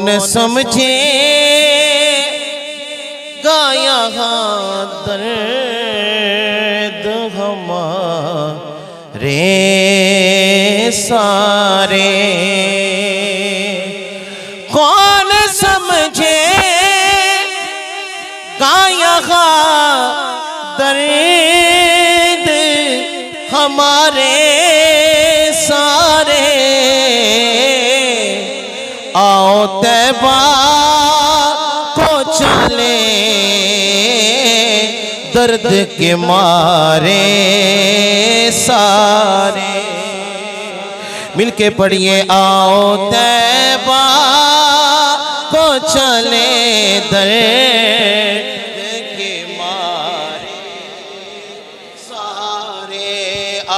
कौन समझे गाया दर्द हमारे सारे। कौन समझे गाया दर्द हमारे सारे। आओ तैबा को चले दर्द के मारे सारे। मिलके पढ़िए आओ तैबा को चले दर्द के मारे सारे।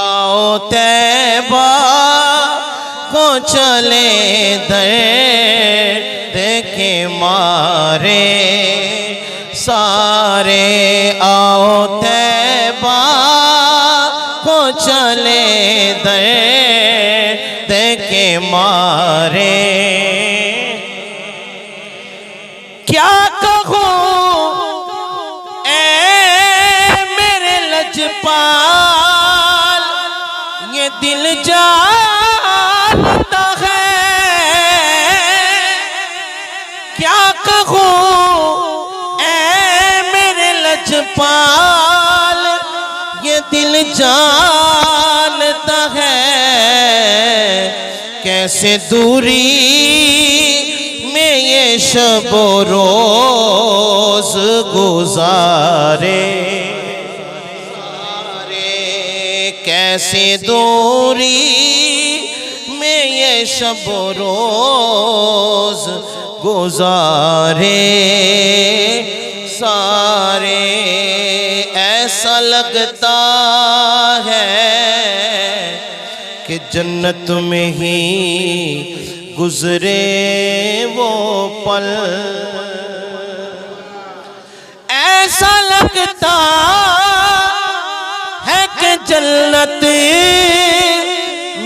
आओ तैबा को चले दर्द के मारे सारे। आओ तैबा को चले दर्द के मारे। क्या कहूँ ऐ मेरे लजपाल ये दिल जानता है। क्या कहूँ ऐ मेरे लजपाल ये दिल जानता है। कैसे दूरी में ये शब रोज गुजारे। कैसे दूरी में ये शब रोज गुजारे सारे। ऐसा लगता है कि जन्नत में ही गुजरे वो पल। ऐसा लगता है कि जन्नत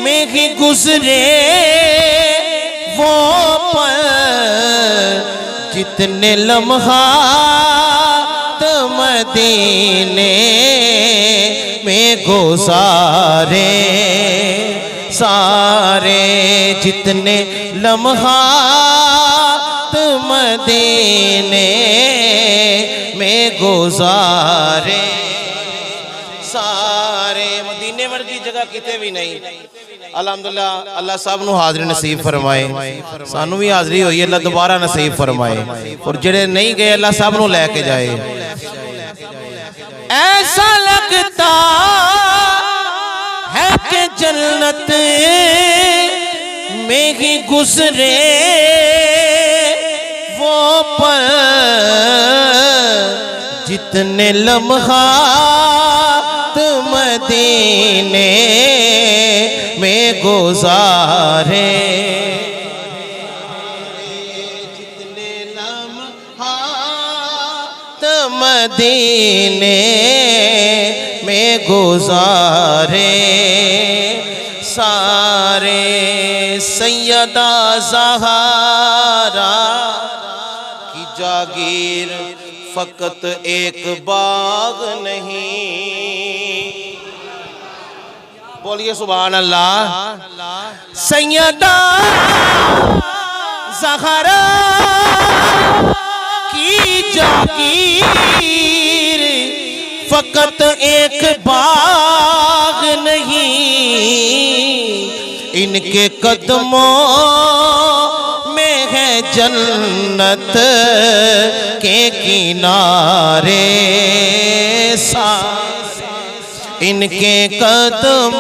में ही गुजरे वो पल। जितने लम्हात मदीने में गुजारे सारे। जितने लम्हात मदीने में गुजारे सारे। मदीने वर्गी जगह किते भी नहीं। अल्हम्दुलिल्लाह अल्लाह साहब नू हाज़री नसीब फरमाए, सानू भी हाज़री होई अल्लाह दोबारा नसीब फरमाए। और जेड़े नहीं गए अल्लाह साहब नू लैके जाए। ऐसा लगता है कि जन्नत में ही गुजरे वो पल। जितने लम्हात मदीने में गुजारे। जितने लम्हात मदीने में गुजारे सारे। सैयदा ज़हरा की जागीर फकत एक बाग नहीं। बोलिए सुभान अल्लाह। सैयदा ज़हरा की जागीर फकत एक बाग नहीं। इनके कदमों में है जन्नत के किनारे। इनके कदमों